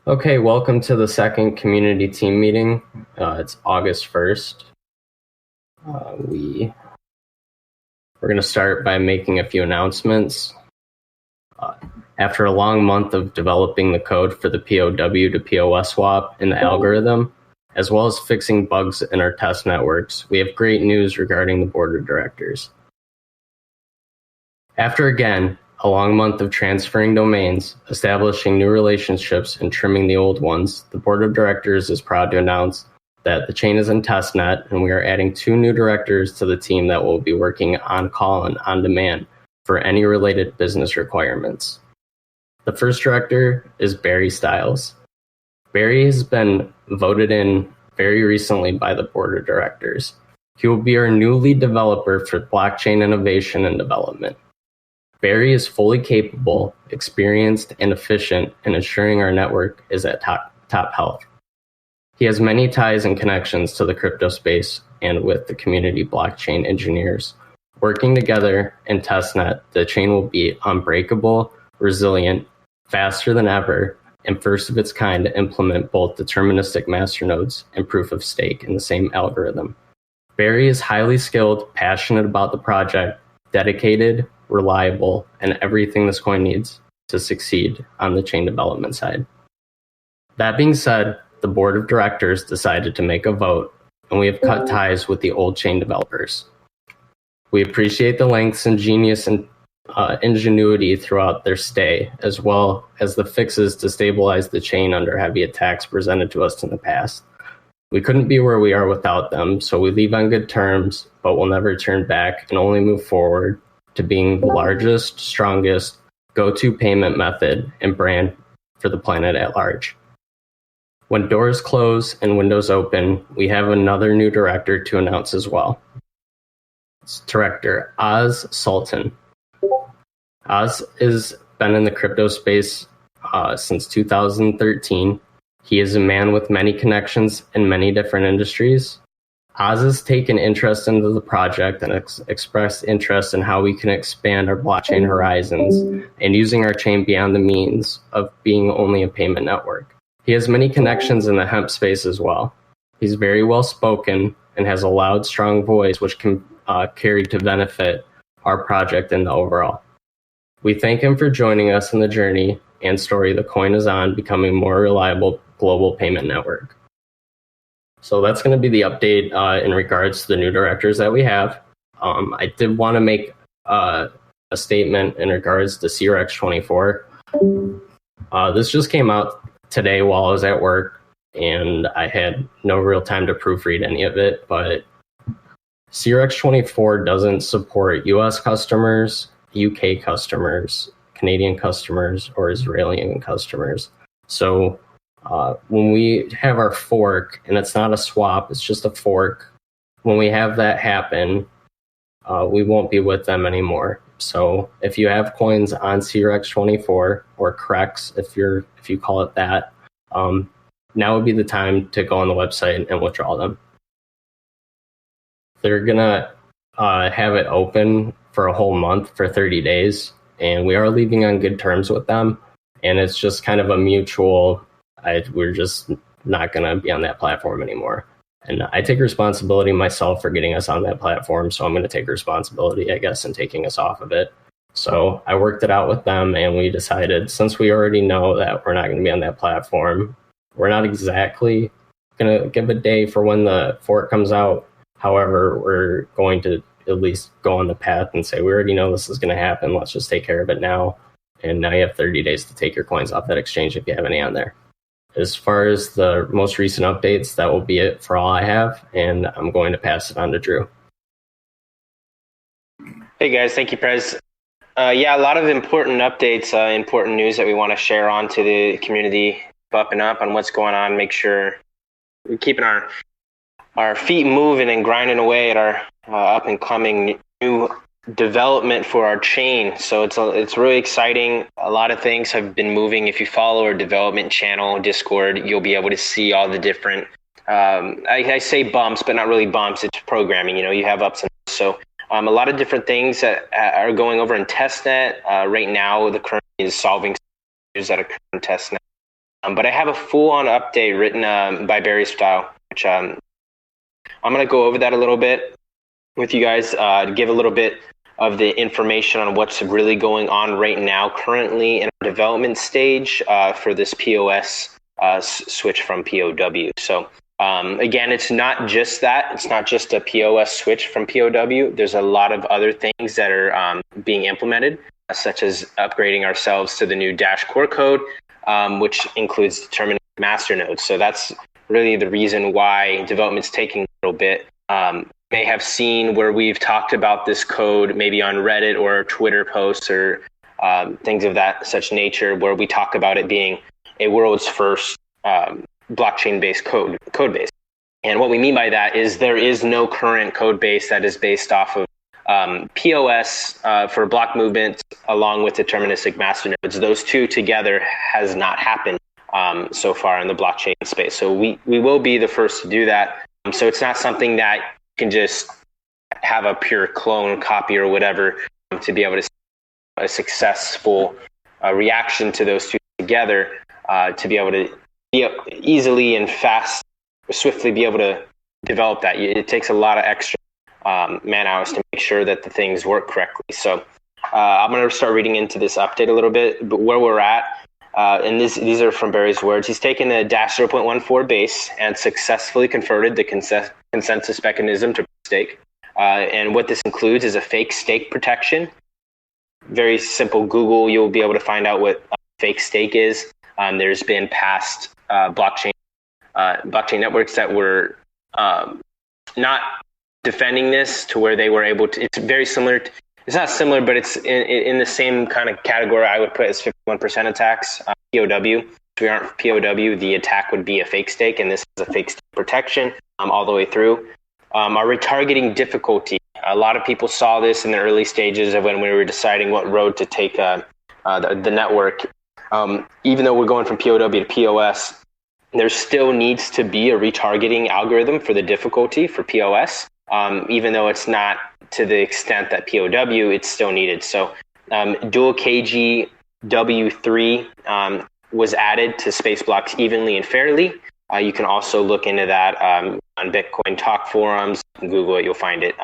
Okay, welcome to the second community team meeting. It's August 1st. We're going to start by making a few announcements. After a long month of developing the code for the POW to POS swap in the algorithm, as well as fixing bugs in our test networks, we have great news regarding the board of directors. After again, a long month of transferring domains, establishing new relationships, and trimming the old ones, the board of directors is proud to announce that the chain is in testnet, and we are adding 2 new directors to the team that will be working on call and on demand for any related business requirements. The first director is Barry Stiles. Barry has been voted in very recently by the board of directors. He will be our new lead developer for blockchain innovation and development. Barry is fully capable, experienced, and efficient in ensuring our network is at top health. He has many ties and connections to the crypto space and with the community blockchain engineers. Working together in testnet, the chain will be unbreakable, resilient, faster than ever, and first of its kind to implement both deterministic masternodes and proof of stake in the same algorithm. Barry is highly skilled, passionate about the project, dedicated, reliable, and everything this coin needs to succeed on the chain development side. That being said, the board of directors decided to make a vote, and we have cut ties with the old chain developers. We appreciate the lengths and genius and ingenuity throughout their stay, as well as the fixes to stabilize the chain under heavy attacks presented to us in the past. We couldn't be where we are without them, so we leave on good terms, but we'll never turn back and only move forward to being the largest, strongest, go-to payment method and brand for the planet at large. When doors close and windows open, we have another new director to announce as well. It's Director Oz Sultan. Oz has been in the crypto space since 2013. He is a man with many connections in many different industries. Oz has taken interest into the project and expressed interest in how we can expand our blockchain horizons and using our chain beyond the means of being only a payment network. He has many connections in the hemp space as well. He's very well spoken and has a loud, strong voice which can carry to benefit our project in the overall. We thank him for joining us in the journey and story the coin is on becoming more reliable global payment network. So that's going to be the update in regards to the new directors that we have. I did want to make a statement in regards to CRX24. This just came out today while I was at work, and I had no real time to proofread any of it, but CRX24 doesn't support US customers, UK customers, Canadian customers, or Israeli customers. So when we have our fork, and it's not a swap, it's just a fork, when we have that happen, we won't be with them anymore. So if you have coins on CRX24 or CREX, if you call it that, now would be the time to go on the website and withdraw them. They're gonna have it open for a whole month for 30 days, and we are leaving on good terms with them. And it's just kind of a mutual, we're just not going to be on that platform anymore. And I take responsibility myself for getting us on that platform, so I'm going to take responsibility, I guess, in taking us off of it. So I worked it out with them, and we decided, since we already know that we're not going to be on that platform, we're not exactly going to give a day for when the fork comes out. However, we're going to at least go on the path and say, we already know this is going to happen. Let's just take care of it now. And now you have 30 days to take your coins off that exchange if you have any on there. As far as the most recent updates, that will be it for all I have. And I'm going to pass it on to Drew. Hey guys, thank you, Prez. Yeah, a lot of important updates, important news that we want to share on to the community, up and up on what's going on. Make sure we're keeping our feet moving and grinding away at our up and coming new development for our chain. So it's really exciting. A lot of things have been moving. If you follow our development channel, Discord, you'll be able to see all the different, I say bumps, but not really bumps. It's programming, you have ups and downs. So a lot of different things that are going over in testnet. Right now, the current is solving issues that occur in testnet. But I have a full-on update written by Barry style, which I'm going to go over that a little bit with you guys, to give a little bit of the information on what's really going on right now, currently in our development stage for this POS switch from POW. So again, it's not just that. It's not just a POS switch from POW. There's a lot of other things that are being implemented, such as upgrading ourselves to the new Dash core code, which includes deterministic masternodes. So that's really the reason why development's taking a little bit. May have seen where we've talked about this code maybe on Reddit or Twitter posts or things of that such nature, where we talk about it being a world's first blockchain-based code base. And what we mean by that is there is no current code base that is based off of POS for block movement along with deterministic masternodes. Those two together has not happened so far in the blockchain space. So we will be the first to do that. So it's not something that can just have a pure clone copy or whatever to be able to see a successful reaction to those two together, to be able to easily and swiftly be able to develop that. It takes a lot of extra man hours to make sure that the things work correctly. So I'm going to start reading into this update a little bit, but where we're at, and these are from Barry's words. He's taken the Dash 0.14 base and successfully converted the consensus mechanism to stake. And what this includes is a fake stake protection. Very simple Google, you'll be able to find out what a fake stake is. There's been past blockchain networks that were not defending this to where they were able to. It's very similar. It's not similar, but it's in the same kind of category I would put as 51% attacks. POW. If we aren't POW, the attack would be a fake stake, and this is a fake stake protection all the way through. Our retargeting difficulty. A lot of people saw this in the early stages of when we were deciding what road to take the network. Even though we're going from POW to POS, there still needs to be a retargeting algorithm for the difficulty for POS. Even though it's not to the extent that POW, it's still needed. So dual KG W3 was added to space blocks evenly and fairly. You can also look into that on Bitcoin talk forums. Google it, you'll find it.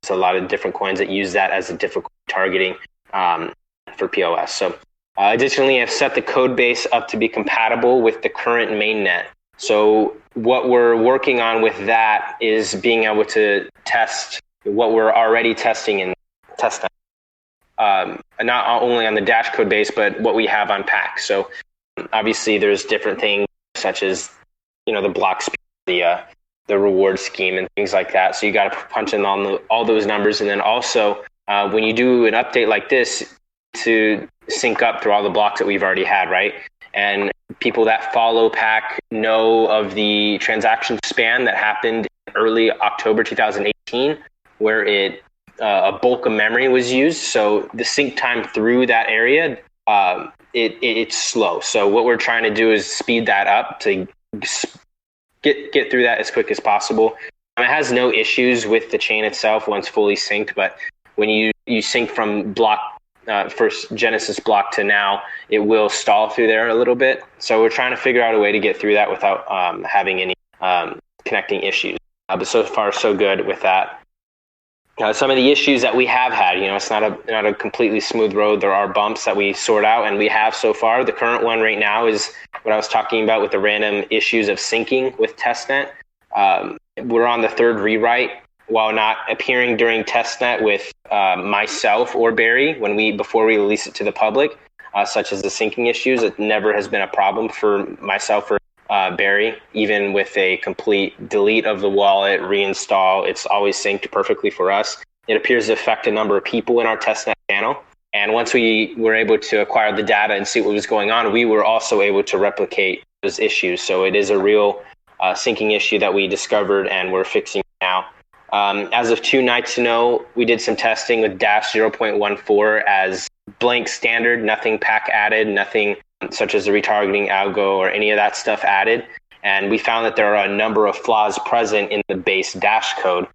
It's a lot of different coins that use that as a difficult targeting for POS. So additionally, I've set the code base up to be compatible with the current mainnet. So what we're working on with that is being able to test what we're already testing in testnet. Not only on the Dash code base, but what we have on Pack. So obviously there's different things such as, the block speed, the reward scheme and things like that. So you got to punch in all those numbers. And then also when you do an update like this, to sync up through all the blocks that we've already had, right? And people that follow Pack know of the transaction span that happened in early October 2018, where a bulk of memory was used. So the sync time through that area, it's slow. So what we're trying to do is speed that up to get through that as quick as possible. It has no issues with the chain itself once fully synced, but when you sync from block first Genesis block to now, it will stall through there a little bit. So we're trying to figure out a way to get through that without having any connecting issues. But so far, so good with that. Some of the issues that we have had, it's not a completely smooth road. There are bumps that we sort out, and we have so far. The current one right now is what I was talking about with the random issues of syncing with testnet. We're on the third rewrite. While not appearing during testnet with myself or Barry before we release it to the public, such as the syncing issues, it never has been a problem for myself or Barry. Even with a complete delete of the wallet, reinstall, it's always synced perfectly for us. It appears to affect a number of people in our testnet channel. And once we were able to acquire the data and see what was going on, we were also able to replicate those issues. So it is a real syncing issue that we discovered and we're fixing now. As of 2 nights ago, we did some testing with Dash 0.14 as blank standard, nothing Pack added, nothing such as the retargeting algo or any of that stuff added. And we found that there are a number of flaws present in the base Dash code.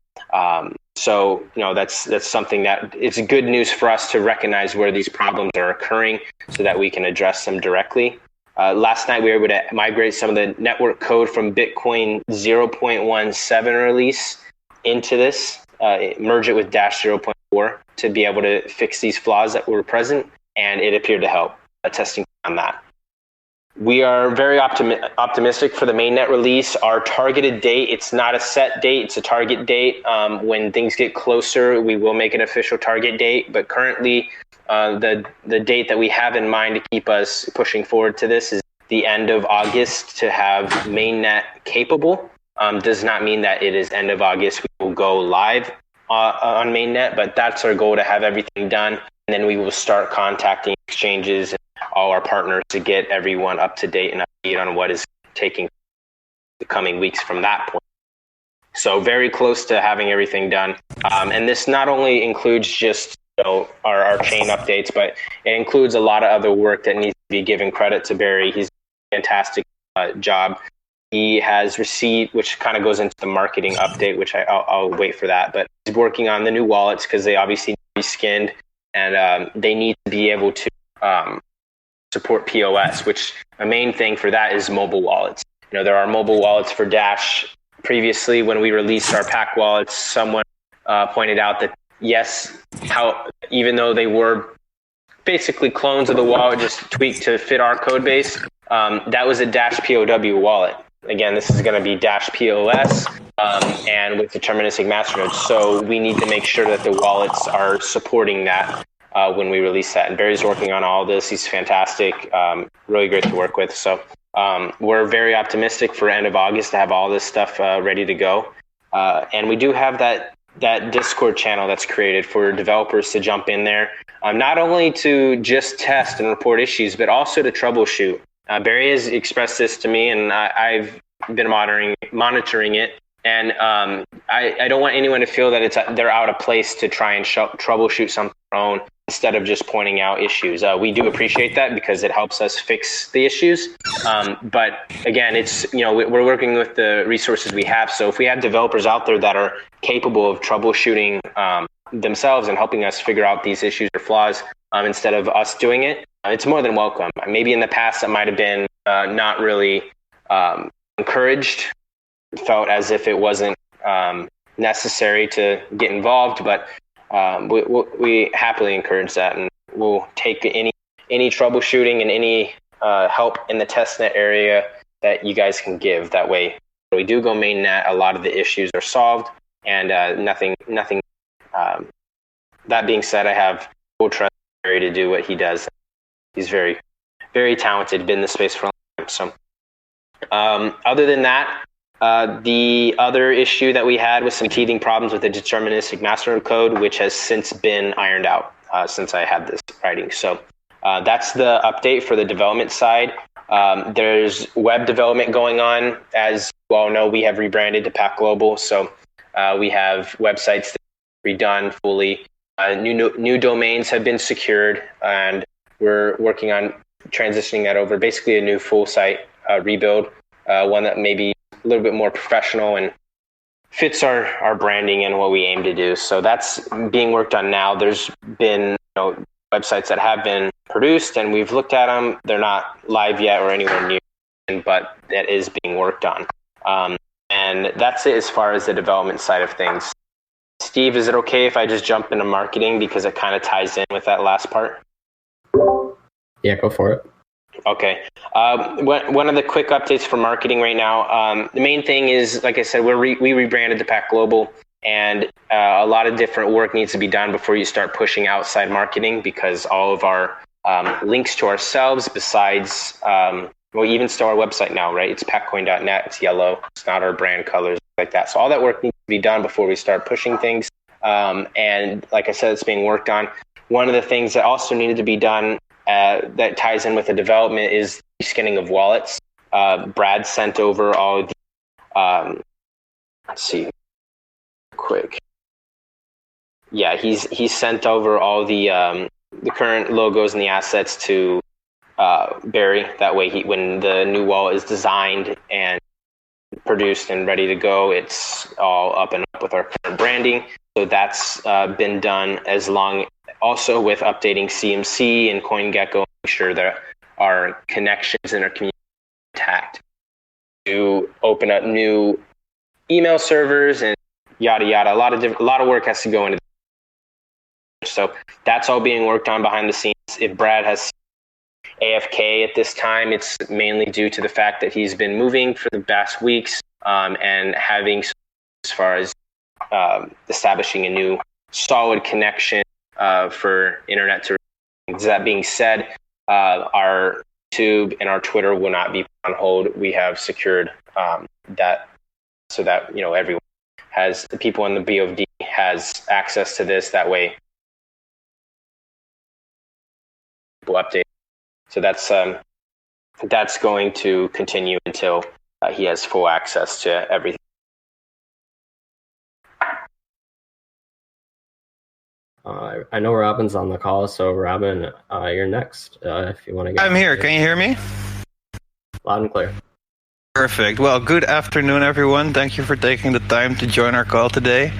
So that's something that it's good news for us to recognize where these problems are occurring so that we can address them directly. Last night, we were able to migrate some of the network code from Bitcoin 0.17 release into this, merge it with Dash 0.4 to be able to fix these flaws that were present, and it appeared to help testing on that. We are very optimistic for the mainnet release. Our targeted date, it's not a set date, it's a target date. When things get closer, we will make an official target date, but currently the date that we have in mind to keep us pushing forward to this is the end of August to have mainnet capable. Does not mean that it is end of August we will go live on mainnet, but that's our goal, to have everything done, and then we will start contacting exchanges and all our partners to get everyone up to date and update on what is taking the coming weeks from that point. So very close to having everything done. And this not only includes just our chain updates, but it includes a lot of other work that needs to be given credit to Barry. He's done a fantastic job. He has received, which kind of goes into the marketing update, which I'll wait for that. But he's working on the new wallets because they obviously need to be skinned, and they need to be able to support POS, which a main thing for that is mobile wallets. There are mobile wallets for Dash. Previously, when we released our pack wallets, someone pointed out that yes, even though they were basically clones of the wallet, just tweaked to fit our code base, that was a Dash POW wallet. Again, this is going to be Dash POS and with deterministic masternodes. So we need to make sure that the wallets are supporting that when we release that. And Barry's working on all this. He's fantastic, really great to work with. So we're very optimistic for end of August to have all this stuff ready to go. And we do have that Discord channel that's created for developers to jump in there, not only to just test and report issues, but also to troubleshoot. Barry has expressed this to me, and I've been monitoring it. And I don't want anyone to feel that they're out of place to try and troubleshoot something on their own instead of just pointing out issues. We do appreciate that because it helps us fix the issues. But again, it's we're working with the resources we have. So if we have developers out there that are capable of troubleshooting themselves and helping us figure out these issues or flaws instead of us doing it, it's more than welcome. Maybe in the past that might have been not really encouraged, felt as if it wasn't necessary to get involved, but we happily encourage that, and we'll take any troubleshooting and any help in the testnet area that you guys can give. That way, when we do go mainnet, a lot of the issues are solved, and nothing. That being said, I have full trust in Barry to do what he does. He's very, very talented, been in the space for a long time. So other than that, the other issue that we had was some teething problems with the deterministic masternode code, which has since been ironed out since I had this writing. So that's the update for the development side. There's web development going on. As you all know, we have rebranded to Pack Global. So we have websites that are redone fully. New domains have been secured, and we're working on transitioning that over. Basically a new full site rebuild, one that maybe a little bit more professional and fits our branding and what we aim to do. So that's being worked on now. There's been websites that have been produced, and we've looked at them. They're not live yet or anywhere near, but that is being worked on. And that's it as far as the development side of things. Steve, is it okay if I just jump into marketing because it kind of ties in with that last part? Yeah, go for it. Okay. One of the quick updates for marketing right now, the main thing is, like I said, we rebranded to Pack Global, and a lot of different work needs to be done before you start pushing outside marketing, because all of our links to ourselves, besides, even still our website now, right? It's packcoin.net. It's yellow. It's not our brand colors like that. So all that work needs to be done before we start pushing things. And like I said, it's being worked on. One of the things that also needed to be done that ties in with the development is the skinning of wallets. Brad sent over all the, let's see, quick. Yeah, he's sent over all the current logos and the assets to Barry. That way, when the new wallet is designed and produced and ready to go, it's all up and up with our current branding. So that's been done, also with updating CMC and CoinGecko, make sure that our connections in our community intact, to open up new email servers and yada yada. A lot of work has to go into this. So that's all being worked on behind the scenes. If Brad has AFK at this time, it's mainly due to the fact that he's been moving for the past weeks and having, as far as establishing a new solid connection for internet to. That being said, our YouTube and our Twitter will not be on hold. We have secured that so that everyone has, the people in the BOD has access to this. That way, people update. So that's going to continue until he has full access to everything. I know Robin's on the call, so Robin, you're next. If you want to get. I'm here. Can you hear me? Loud and clear. Perfect. Well, good afternoon, everyone. Thank you for taking the time to join our call today.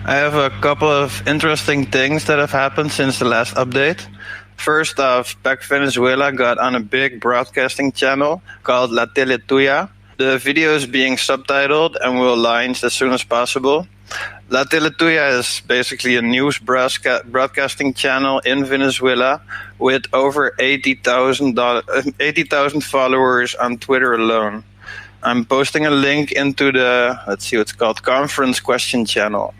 I have a couple of interesting things that have happened since the last update. First off, PAC Venezuela got on a big broadcasting channel called La Tele Tuya. The video is being subtitled and will launch as soon as possible. La Tele Tuya is basically a news broadcasting channel in Venezuela with over 80,000 followers on Twitter alone. I'm posting a link into the, let's see what's called, conference question channel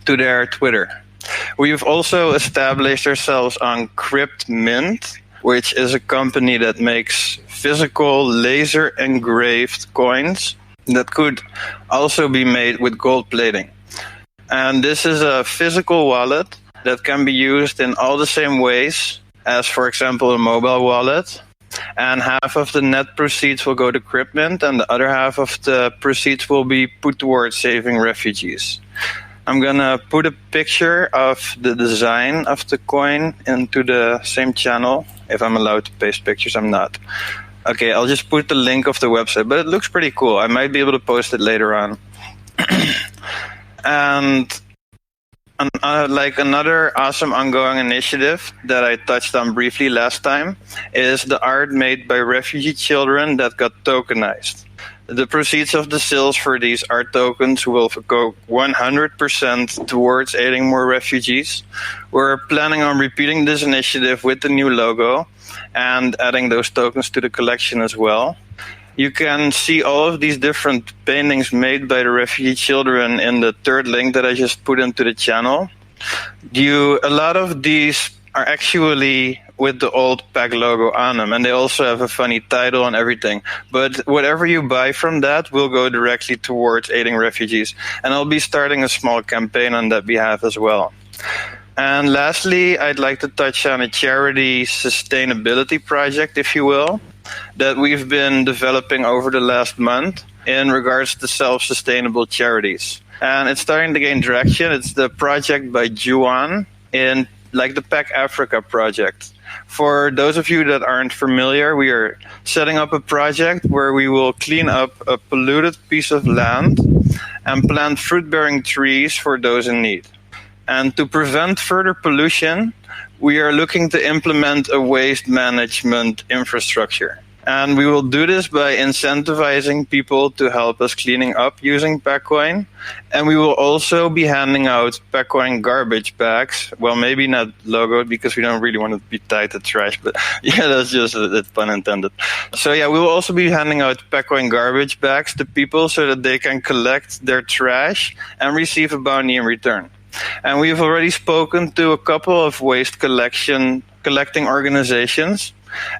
to their Twitter. We've also established ourselves on Crypt Mint, which is a company that makes physical laser engraved coins that could also be made with gold plating. And this is a physical wallet that can be used in all the same ways as, for example, a mobile wallet. And half of the net proceeds will go to Cryptmint, and the other half of the proceeds will be put towards saving refugees. I'm gonna put a picture of the design of the coin into the same channel. If I'm allowed to paste pictures, I'm not. Okay, I'll just put the link of the website, but it looks pretty cool. I might be able to post it later on. And like another awesome ongoing initiative that I touched on briefly last time is the art made by refugee children that got tokenized. The proceeds of the sales for these art tokens will go 100% towards aiding more refugees. We're planning on repeating this initiative with the new logo and adding those tokens to the collection as well. You can see all of these different paintings made by the refugee children in the third link that I just put into the channel. A lot of these are actually with the old PAC logo on them, and they also have a funny title and everything. But whatever you buy from that will go directly towards aiding refugees. And I'll be starting a small campaign on that behalf as well. And lastly, I'd like to touch on a charity sustainability project, if you will, that we've been developing over the last month in regards to self-sustainable charities. And it's starting to gain traction. It's the project by Juan in like the PAC Africa project. For those of you that aren't familiar, we are setting up a project where we will clean up a polluted piece of land and plant fruit-bearing trees for those in need. And to prevent further pollution, we are looking to implement a waste management infrastructure. And we will do this by incentivizing people to help us cleaning up using PACcoin. And we will also be handing out PACcoin garbage bags. Well, maybe not logoed because we don't really want to be tied to trash, but yeah, that's just that's pun intended. So yeah, we will also be handing out PACcoin garbage bags to people so that they can collect their trash and receive a bounty in return. And we've already spoken to a couple of waste collecting organizations,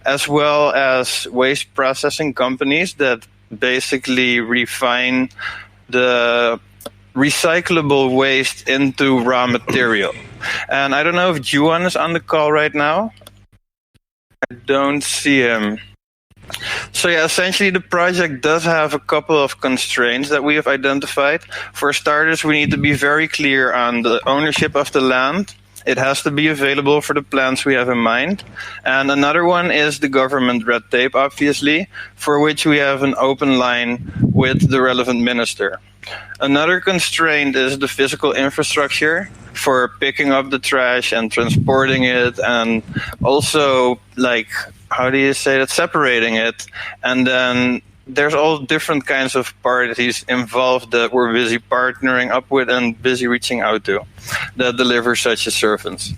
as well as waste processing companies that basically refine the recyclable waste into raw material. And I don't know if Juan is on the call right now. I don't see him. So yeah, essentially the project does have a couple of constraints that we have identified. For starters, we need to be very clear on the ownership of the land. It has to be available for the plans we have in mind. And another one is the government red tape, obviously, for which we have an open line with the relevant minister. Another constraint is the physical infrastructure for picking up the trash and transporting it, and also like how do you say that, separating it, and then there's all different kinds of parties involved that we're busy partnering up with and busy reaching out to that deliver such a service.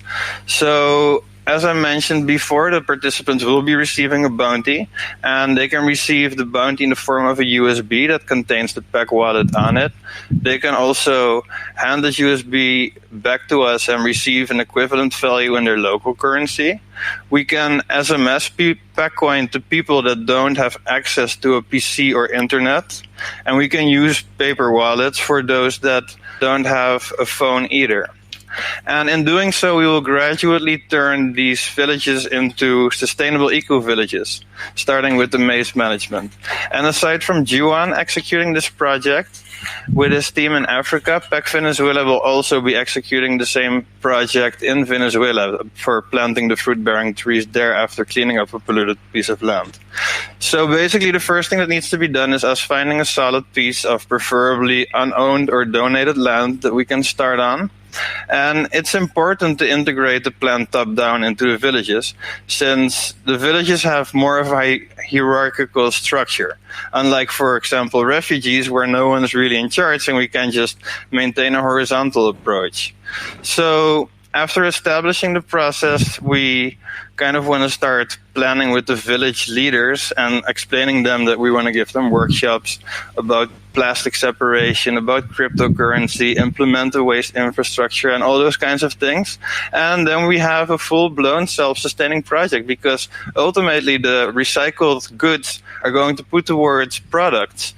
So as I mentioned before, the participants will be receiving a bounty, and they can receive the bounty in the form of a USB that contains the PEG wallet on it. They can also hand the USB back to us and receive an equivalent value in their local currency. We can SMS PEG coin to people that don't have access to a PC or internet, and we can use paper wallets for those that don't have a phone either. And in doing so, we will gradually turn these villages into sustainable eco-villages, starting with the maize management. And aside from Juan executing this project with his team in Africa, PEC Venezuela will also be executing the same project in Venezuela for planting the fruit-bearing trees there after cleaning up a polluted piece of land. So basically, the first thing that needs to be done is us finding a solid piece of preferably unowned or donated land that we can start on. And it's important to integrate the plan top-down into the villages, since the villages have more of a hierarchical structure. Unlike, for example, refugees, where no one's really in charge and we can just maintain a horizontal approach. So after establishing the process, we kind of want to start planning with the village leaders and explaining them that we want to give them workshops about plastic separation, about cryptocurrency, implement the waste infrastructure, and all those kinds of things. And then we have a full-blown self-sustaining project, because ultimately the recycled goods are going to put towards products.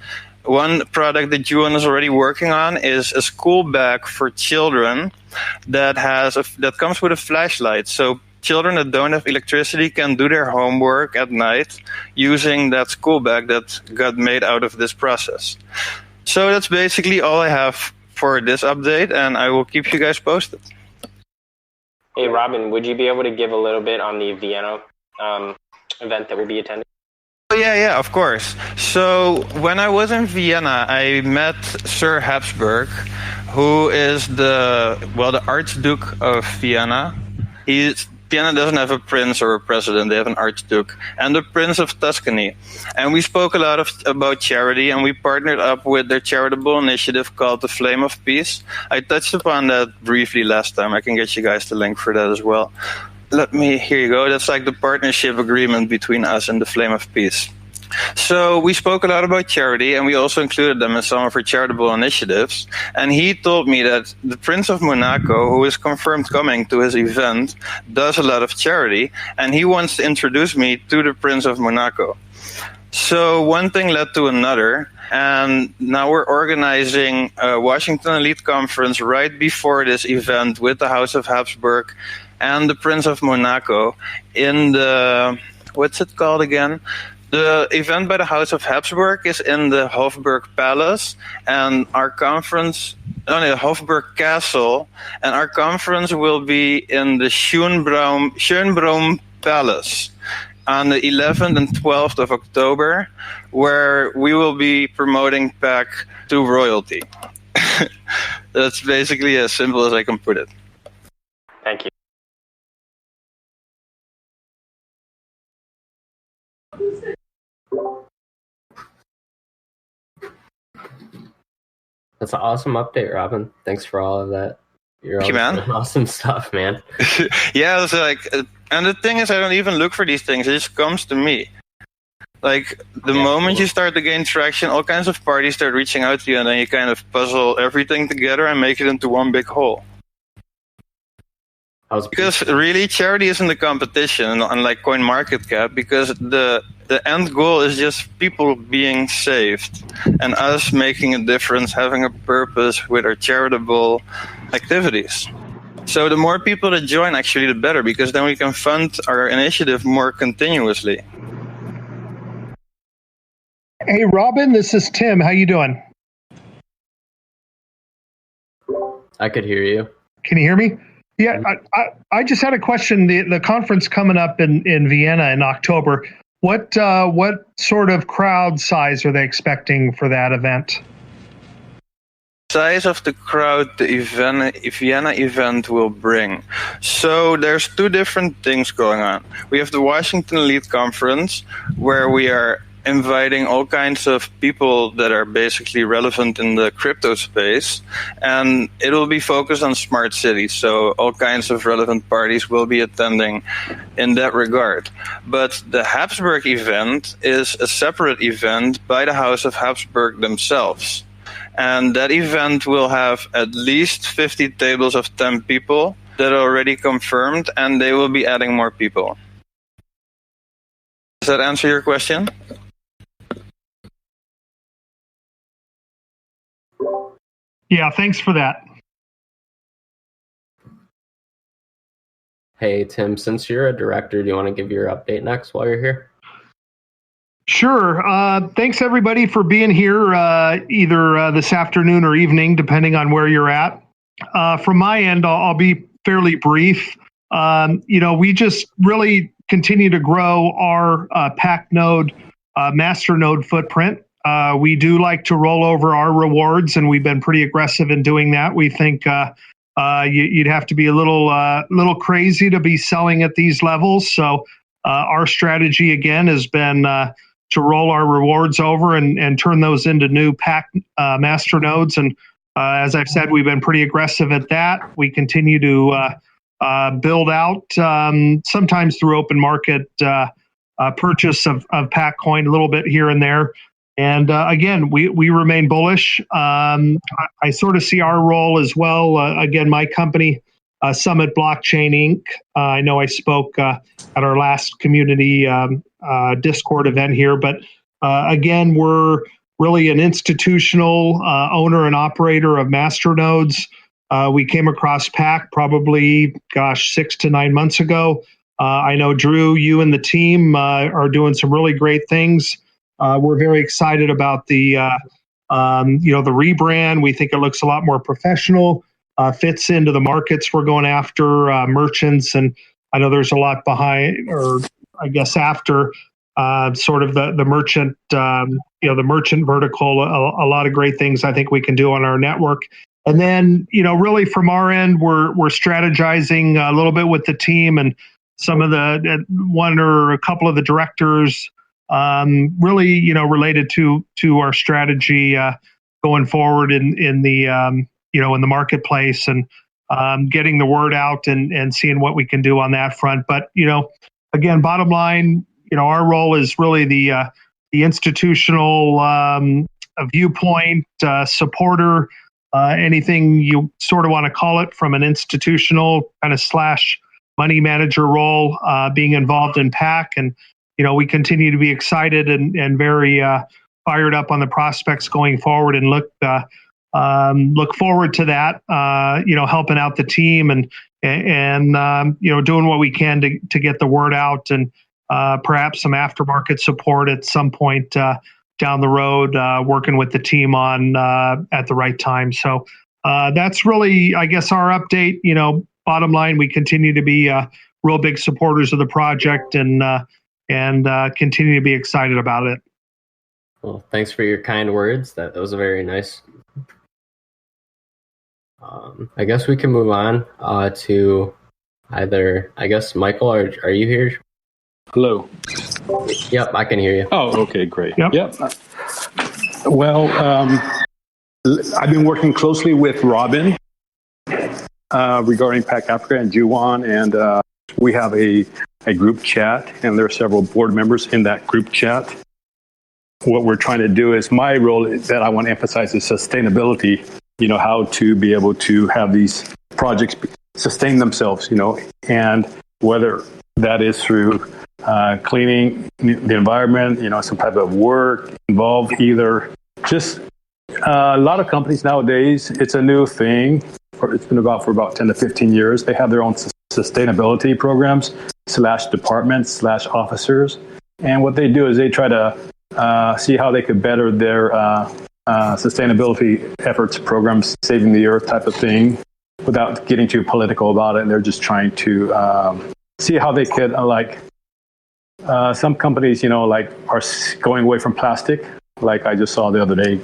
One product that Juan is already working on is a school bag for children that comes with a flashlight. So children that don't have electricity can do their homework at night using that school bag that got made out of this process. So that's basically all I have for this update, and I will keep you guys posted. Hey, Robin, would you be able to give a little bit on the Vienna event that we'll be attending? Yeah, of course. So when I was in Vienna, I met Sir Habsburg, who is the Archduke of Vienna. Vienna doesn't have a prince or a president, they have an archduke, and the Prince of Tuscany. And we spoke a lot about charity, and we partnered up with their charitable initiative called the Flame of Peace. I touched upon that briefly last time. I can get you guys the link for that as well. Here you go. That's like the partnership agreement between us and the Flame of Peace. So we spoke a lot about charity, and we also included them in some of our charitable initiatives. And he told me that the Prince of Monaco, who is confirmed coming to his event, does a lot of charity, and he wants to introduce me to the Prince of Monaco. So one thing led to another, and now we're organizing a Washington Elite Conference right before this event with the House of Habsburg and the Prince of Monaco in the, what's it called again? The event by the House of Habsburg is in the Hofburg Palace, and our conference, the Hofburg Castle, and our conference will be in the Schönbrunn Palace on the 11th and 12th of October, where we will be promoting PEC to royalty. That's basically as simple as I can put it. Thank you. That's an awesome update, Robin. Thanks for all of that. You're Thank you, man. Awesome stuff, man. Yeah, it's like, and the thing is, I don't even look for these things. It just comes to me. Like, the moment you start to gain traction, all kinds of parties start reaching out to you, and then you kind of puzzle everything together and make it into one big whole. Because really, charity isn't the competition, unlike CoinMarketCap, because the end goal is just people being saved and us making a difference, having a purpose with our charitable activities. So the more people that join, actually, the better, because then we can fund our initiative more continuously. Hey, Robin, this is Tim. How you doing? I could hear you. Can you hear me? Yeah, I just had a question. The conference coming up in Vienna in October, what sort of crowd size are they expecting for that event? size of the crowd the Vienna event will bring. So there's two different things going on. We have the Washington Lead Conference, where we are inviting all kinds of people that are basically relevant in the crypto space, and it will be focused on smart cities. So all kinds of relevant parties will be attending in that regard. But the Habsburg event is a separate event by the House of Habsburg themselves. And that event will have at least 50 tables of 10 people that are already confirmed, and they will be adding more people. Does that answer your question? Yeah, thanks for that. Hey, Tim, since you're a director, do you want to give your update next while you're here? Sure. Thanks, everybody, for being here either this afternoon or evening, depending on where you're at. From my end, I'll be fairly brief. We just really continue to grow our pack node, Masternode footprint. We do like to roll over our rewards, and we've been pretty aggressive in doing that. We think you'd have to be a little crazy to be selling at these levels. So our strategy, again, has been to roll our rewards over and turn those into new pack Masternodes. And as I've said, we've been pretty aggressive at that. We continue to build out, sometimes through open market purchase of pack coin, a little bit here and there. And again, we remain bullish. I sort of see our role as well. Again, my company, Summit Blockchain Inc. I know I spoke at our last community Discord event here, but again, we're really an institutional owner and operator of Masternodes. We came across PAC probably, 6 to 9 months ago. I know, Drew, you and the team are doing some really great things. We're very excited about the rebrand. We think it looks a lot more professional, fits into the markets we're going after, merchants, and I know there's a lot behind, or I guess after sort of the merchant, the merchant vertical. A lot of great things I think we can do on our network. And then, really from our end, we're strategizing a little bit with the team and some of the one or a couple of the directors. Really, related to our strategy going forward in the in the marketplace, and getting the word out and seeing what we can do on that front. But again, bottom line, our role is really the institutional viewpoint supporter, anything you sort of want to call it, from an institutional kind of / money manager role, being involved in PAC. And we continue to be excited and very fired up on the prospects going forward, and look forward to that. Helping out the team and doing what we can to get the word out, and perhaps some aftermarket support at some point down the road, working with the team on at the right time. So that's really, I guess, our update. Bottom line, we continue to be real big supporters of the project, and continue to be excited about it. Well, thanks for your kind words. That was very nice. I guess we can move on to either, I guess, Michael, are you here? Hello. Yep, I can hear you. Oh, okay, great. Yep. Well, I've been working closely with Robin regarding PAC Africa and Juwan, and we have a group chat, and there are several board members in that group chat. What we're trying to do is, my role that I want to emphasize is sustainability, how to be able to have these projects sustain themselves, and whether that is through cleaning the environment, some type of work involved, either just a lot of companies nowadays, it's a new thing. It's been about for about 10 to 15 years. They have their own sustainability programs / departments / officers. And what they do is they try to see how they could better their sustainability efforts, programs, saving the earth type of thing, without getting too political about it. And they're just trying to see how they could, some companies, are going away from plastic. Like I just saw the other day,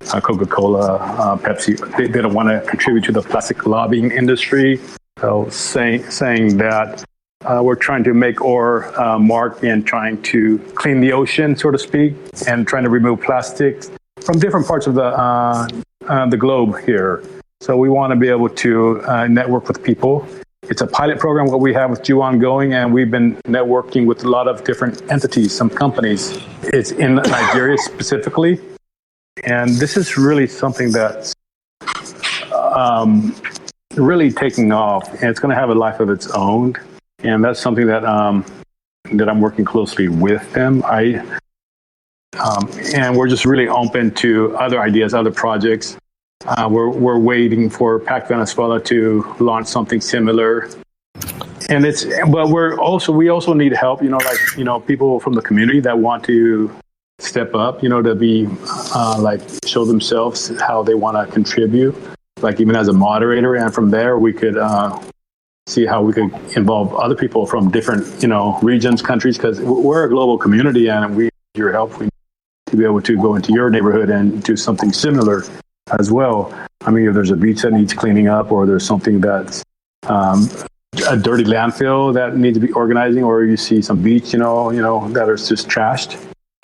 Coca-Cola, Pepsi, they don't want to contribute to the plastic lobbying industry. So saying that we're trying to make our mark in trying to clean the ocean, so to speak, and trying to remove plastics from different parts of the globe here. So we want to be able to network with people. It's a pilot program what we have with you ongoing, and we've been networking with a lot of different entities, some companies. It's in Nigeria specifically, and this is really something that's really taking off, and it's going to have a life of its own. And that's something that that I'm working closely with them. And we're just really open to other ideas, other projects. We're waiting for PAC Venezuela to launch something similar. And but we also need help, people from the community that want to step up, to be show themselves how they want to contribute, like even as a moderator. And from there, we could see how we could involve other people from different, regions, countries, because we're a global community and we need your help. We need to be able to go into your neighborhood and do something similar as well. I mean, if there's a beach that needs cleaning up, or there's something that's a dirty landfill that needs to be organizing, or you see some beach, that is just trashed.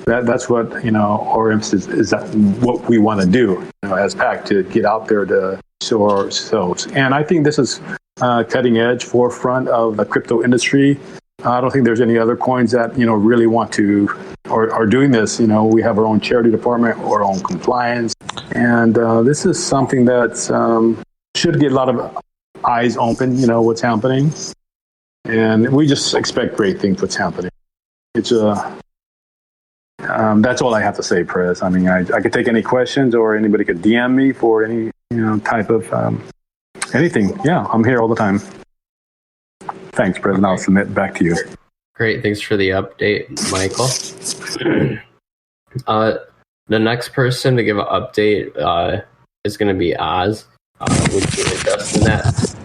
That's what, our emphasis is, that what we want to do, as PAC, to get out there to show ourselves. And I think this is cutting edge, forefront of the crypto industry. I don't think there's any other coins that, really want to or are doing this. We have our own charity department, our own compliance. And this is something that should get a lot of eyes open, what's happening. And we just expect great things what's happening. It's that's all I have to say, Prez. I mean, I could take any questions, or anybody could DM me for any, type of anything. Yeah, I'm here all the time. Thanks, Prez, and I'll submit back to you. Great. Thanks for the update, Michael. The next person to give an update is going to be Oz. Would you adjust in that?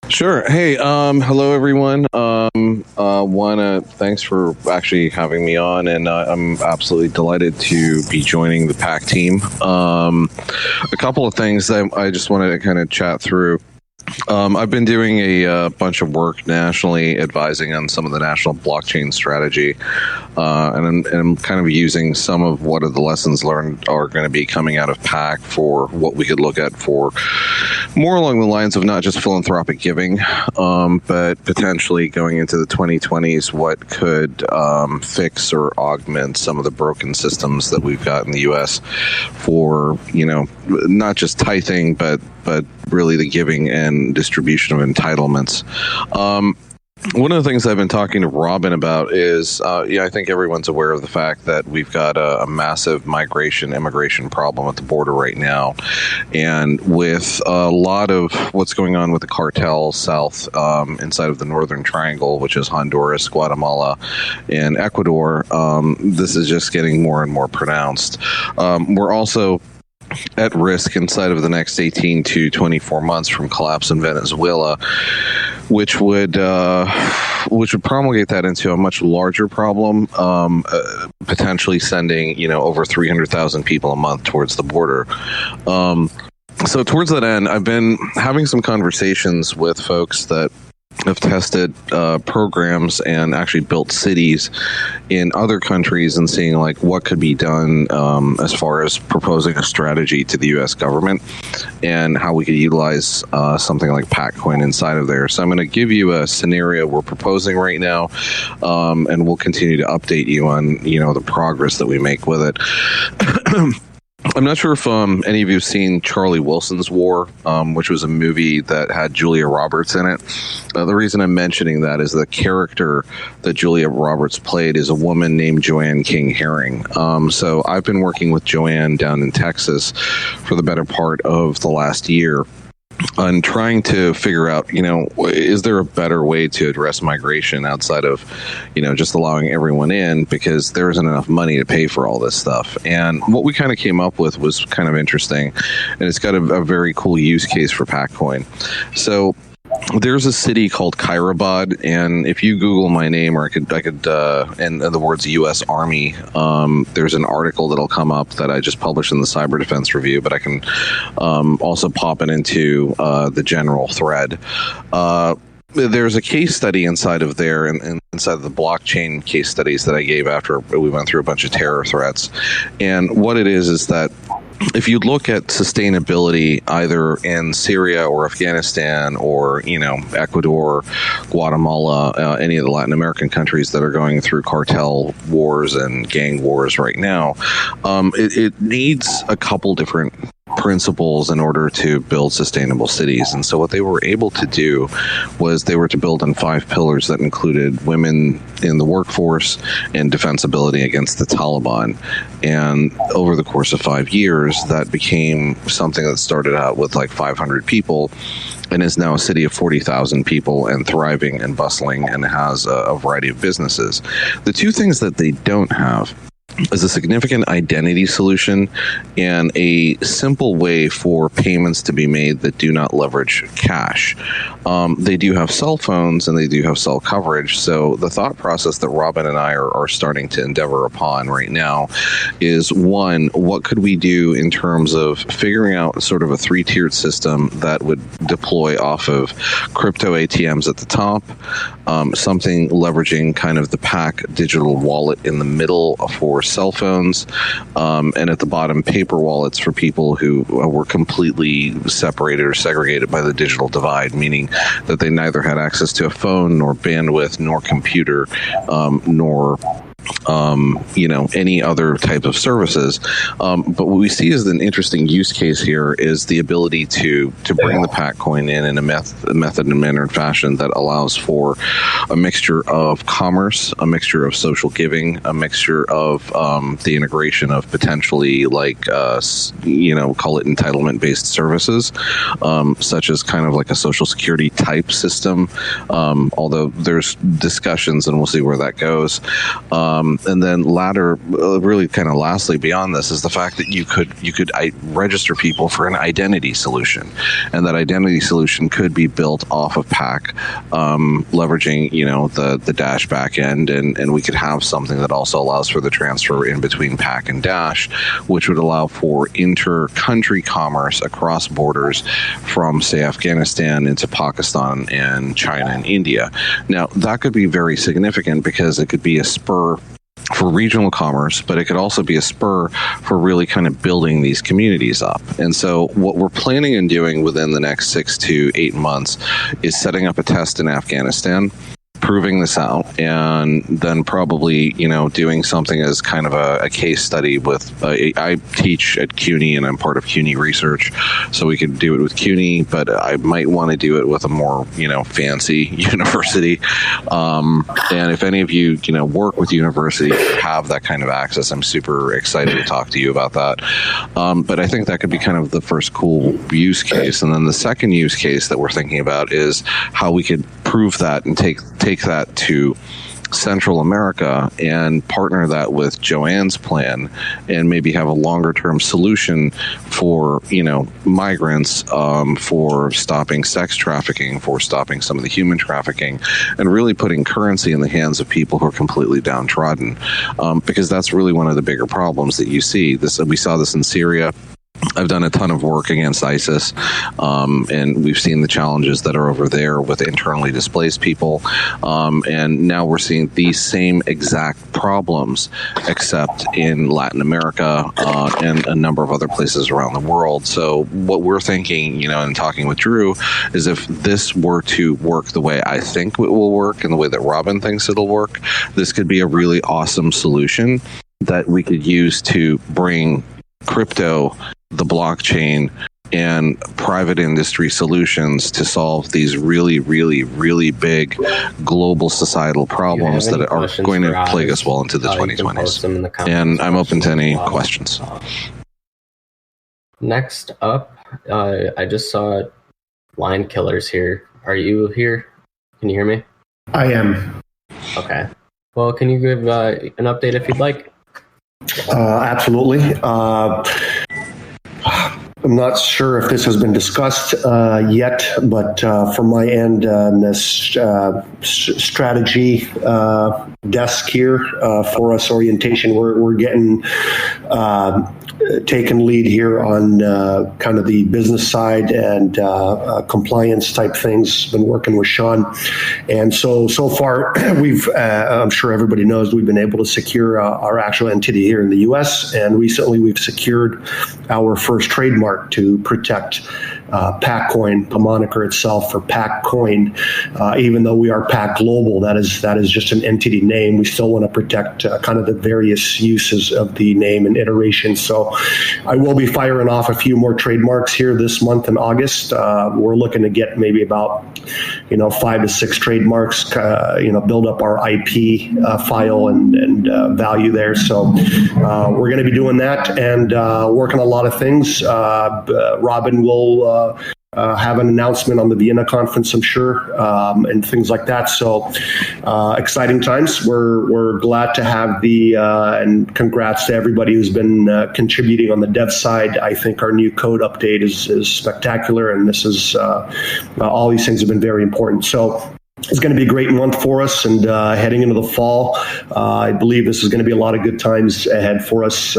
Sure. Hey, hello everyone. Thanks for actually having me on, and I'm absolutely delighted to be joining the PAC team. A couple of things that I just wanted to kind of chat through. I've been doing a bunch of work nationally, advising on some of the national blockchain strategy, and I'm kind of using some of what are the lessons learned are going to be coming out of PAC for what we could look at for more along the lines of not just philanthropic giving, but potentially going into the 2020s, what could fix or augment some of the broken systems that we've got in the U.S. for, not just tithing, but really the giving and distribution of entitlements. One of the things I've been talking to Robin about is, I think everyone's aware of the fact that we've got a massive immigration problem at the border right now. And with a lot of what's going on with the cartels south inside of the Northern Triangle, which is Honduras, Guatemala, and Ecuador, this is just getting more and more pronounced. We're also at risk inside of the next 18 to 24 months from collapse in Venezuela, which would promulgate that into a much larger problem, potentially sending over 300,000 people a month towards the border. So towards that end, I've been having some conversations with folks that have tested programs and actually built cities in other countries, and seeing what could be done as far as proposing a strategy to the U.S. government and how we could utilize something like PACcoin inside of there. So I'm going to give you a scenario we're proposing right now, and we'll continue to update you on the progress that we make with it. I'm not sure if any of you have seen Charlie Wilson's War, which was a movie that had Julia Roberts in it. The reason I'm mentioning that is the character that Julia Roberts played is a woman named Joanne King Herring. So I've been working with Joanne down in Texas for the better part of the last year on trying to figure out, is there a better way to address migration outside of, just allowing everyone in, because there isn't enough money to pay for all this stuff. And what we kind of came up with was kind of interesting, and it's got a very cool use case for PACcoin. So there's a city called Khairabad, and if you Google my name, or I could, and the words U.S. Army, there's an article that'll come up that I just published in the Cyber Defense Review, but I can also pop it into the general thread. There's a case study inside of there, and inside of the blockchain case studies that I gave after we went through a bunch of terror threats. And what it is that if you look at sustainability either in Syria or Afghanistan or, Ecuador, Guatemala, any of the Latin American countries that are going through cartel wars and gang wars right now, it needs a couple different principles in order to build sustainable cities. And so what they were able to do was they were to build on 5 pillars that included women in the workforce and defensibility against the Taliban. And over the course of 5 years, that became something that started out with like 500 people and is now a city of 40,000 people and thriving and bustling and has a variety of businesses. The two things that they don't have is a significant identity solution and a simple way for payments to be made that do not leverage cash. They do have cell phones and they do have cell coverage. So the thought process that Robin and I are starting to endeavor upon right now is, one, what could we do in terms of figuring out sort of a 3-tiered system that would deploy off of crypto ATMs at the top, something leveraging kind of the PAC digital wallet in the middle for cell phones, and at the bottom paper wallets for people who were completely separated or segregated by the digital divide, meaning that they neither had access to a phone nor bandwidth nor computer nor any other type of services. But what we see as an interesting use case here is the ability to bring the PAC coin in a method and manner and fashion that allows for a mixture of commerce, a mixture of social giving, a mixture of the integration of potentially call it entitlement-based services, such as kind of like a social security type system, although there's discussions and we'll see where that goes. And then really kind of lastly beyond this is the fact that you could register people for an identity solution, and that identity solution could be built off of PAC, leveraging the Dash backend, and we could have something that also allows for the transfer in between PAC and Dash, which would allow for inter-country commerce across borders from, say, Afghanistan into Pakistan and China and India. Now, that could be very significant because it could be a spur for regional commerce, but it could also be a spur for really kind of building these communities up. And so what we're planning on doing within the next 6 to 8 months is setting up a test in Afghanistan, proving this out, and then probably doing something as kind of a case study with I teach at CUNY and I'm part of CUNY research, so we could do it with CUNY, but I might want to do it with a more fancy university, and if any of you work with universities, have that kind of access, I'm super excited to talk to you about that. But I think that could be kind of the first cool use case. And then the second use case that we're thinking about is how we could prove that and take that to Central America and partner that with Joanne's plan and maybe have a longer term solution for migrants, for stopping sex trafficking, for stopping some of the human trafficking, and really putting currency in the hands of people who are completely downtrodden, because that's really one of the bigger problems that you see. We saw this in Syria. I've done a ton of work against ISIS, and we've seen the challenges that are over there with internally displaced people. And now we're seeing these same exact problems, except in Latin America and a number of other places around the world. So what we're thinking, and talking with Drew, is if this were to work the way I think it will work and the way that Robin thinks it'll work, this could be a really awesome solution that we could use to bring crypto, the blockchain, and private industry solutions to solve these really, really, really big global societal problems that are going to plague us well into the 2020s. And I'm open to any questions. Next up, I just saw Line Killers here. Are you here? Can you hear me? I am. Okay. Well, can you give an update if you'd like? Absolutely. I'm not sure if this has been discussed yet, but from my end, this strategy desk here for us orientation, we're getting taken lead here on kind of the business side and compliance type things. Been working with Sean, and so far we've I'm sure everybody knows we've been able to secure our actual entity here in the U.S. and recently we've secured our first trademark to protect PackCoin, the moniker itself for PackCoin. Even though we are Pack Global, that is just an entity name. We still want to protect kind of the various uses of the name and iterations. So I will be firing off a few more trademarks here this month in August. We're looking to get maybe about 5 to 6 trademarks. Build up our IP file and value there. So we're going to be doing that and working a lot of things. Robin will have an announcement on the Vienna conference, I'm sure, and things like that. So exciting times. We're glad to have and congrats to everybody who's been contributing on the dev side. I think our new code update is spectacular, and this is all these things have been very important. So it's going to be a great month for us, and heading into the fall, I believe this is going to be a lot of good times ahead for us.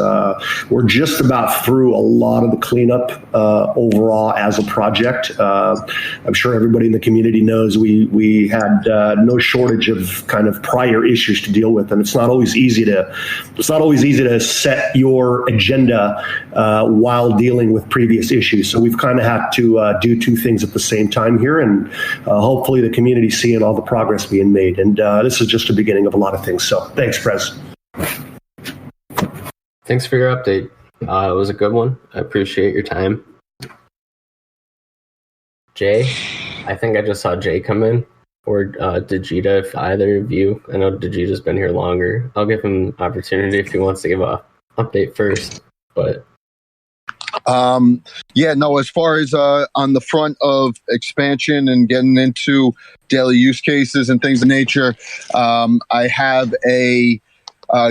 We're just about through a lot of the cleanup overall as a project. I'm sure everybody in the community knows we had no shortage of kind of prior issues to deal with, and it's not always easy to set your agenda while dealing with previous issues. So we've kind of had to do two things at the same time here, and hopefully the community seeing all the progress being made. And this is just the beginning of a lot of things. So thanks, Prez. Thanks for your update. It was a good one. I appreciate your time. Jay, I think I just saw Jay come in, or Digita, if either of you. I know Digita's been here longer. I'll give him an opportunity if he wants to give a update first. But as far as on the front of expansion and getting into daily use cases and things of nature, I have a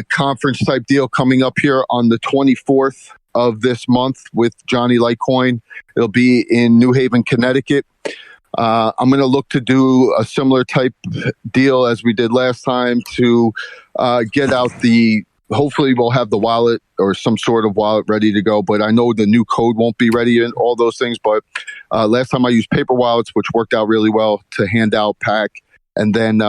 conference type deal coming up here on the 24th of this month with Johnny Litecoin. It'll be in New Haven, Connecticut. I'm going to look to do a similar type deal as we did last time to get out hopefully we'll have the wallet or some sort of wallet ready to go, but I know the new code won't be ready and all those things. But last time I used paper wallets, which worked out really well to hand out pack, and then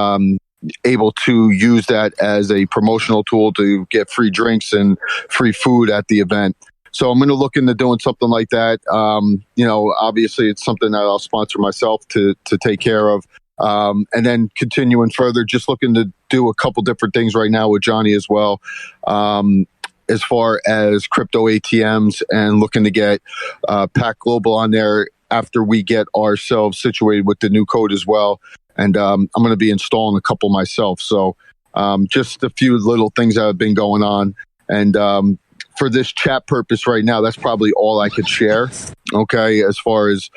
able to use that as a promotional tool to get free drinks and free food at the event. So I'm going to look into doing something like that. Obviously it's something that I'll sponsor myself to take care of. And then continuing further, just looking to do a couple different things right now with Johnny as well. As far as crypto ATMs and looking to get Pack Global on there after we get ourselves situated with the new code as well. And I'm going to be installing a couple myself. So just a few little things that have been going on. And for this chat purpose right now, that's probably all I could share. Okay, as far as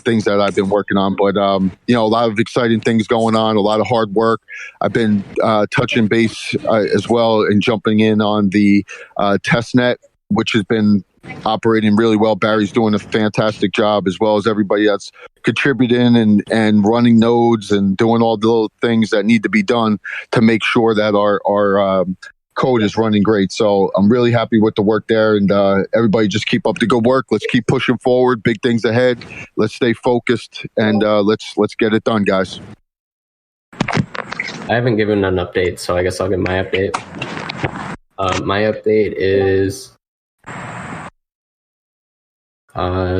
things that I've been working on. But, a lot of exciting things going on, a lot of hard work. I've been touching base as well and jumping in on the testnet, which has been operating really well. Barry's doing a fantastic job, as well as everybody that's contributing and running nodes and doing all the little things that need to be done to make sure that our code is running great. So I'm really happy with the work there, and everybody just keep up the good work. Let's keep pushing forward. Big things ahead. Let's stay focused, and let's get it done, guys. I haven't given an update, so I guess I'll give my update. My update is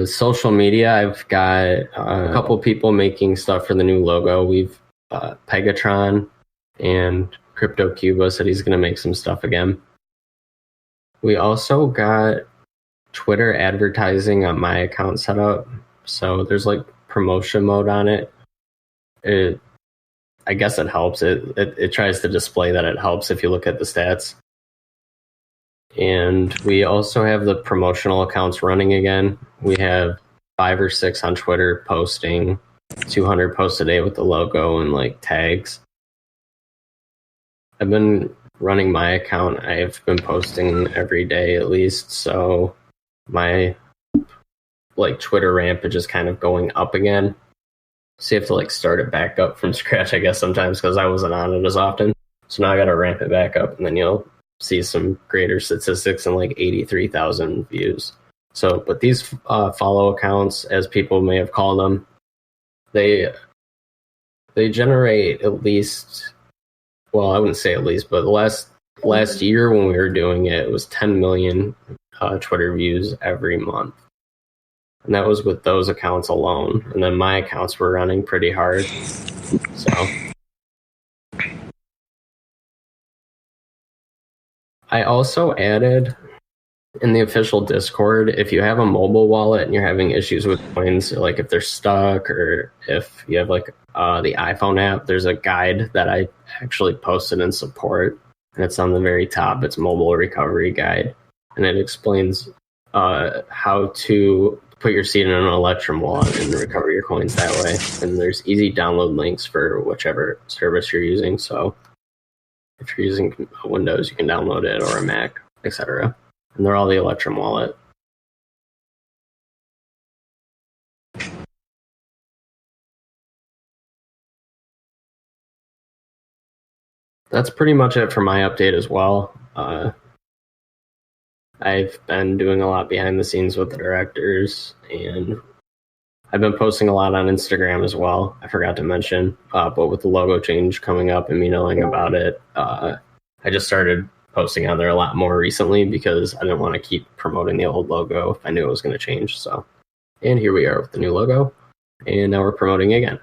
social media. I've got a couple people making stuff for the new logo. We've Pegatron and Crypto Cuba said he's going to make some stuff again. We also got Twitter advertising on my account set up. So there's like promotion mode on it. I guess it helps. It tries to display that it helps if you look at the stats. And we also have the promotional accounts running again. We have 5 or 6 on Twitter posting 200 posts a day with the logo and like tags. I've been running my account. I've been posting every day at least. So my like Twitter rampage is kind of going up again. So you have to like start it back up from scratch, I guess, sometimes, because I wasn't on it as often. So now I got to ramp it back up, and then you'll see some greater statistics and like 83,000 views. So, but these follow accounts, as people may have called them, they generate at least, well, I wouldn't say at least, but last year when we were doing it, it was 10 million Twitter views every month. And that was with those accounts alone. And then my accounts were running pretty hard. So I also added in the official Discord, if you have a mobile wallet and you're having issues with coins, like if they're stuck or if you have like the iPhone app, there's a guide that I actually posted in support. And it's on the very top. It's Mobile Recovery Guide. And it explains how to put your seed in an Electrum wallet and recover your coins that way. And there's easy download links for whichever service you're using. So if you're using Windows, you can download it, or a Mac, etc. And they're all the Electrum wallet. That's pretty much it for my update as well. I've been doing a lot behind the scenes with the directors, and I've been posting a lot on Instagram as well. I forgot to mention, but with the logo change coming up and me knowing about it, I just started posting on there a lot more recently because I didn't want to keep promoting the old logo if I knew it was going to change. So, and here we are with the new logo, and now we're promoting again.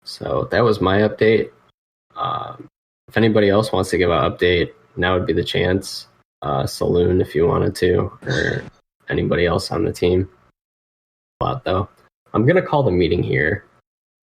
So that was my update. If anybody else wants to give an update, now would be the chance. Saloon, if you wanted to, or anybody else on the team. A lot though. I'm gonna call the meeting here.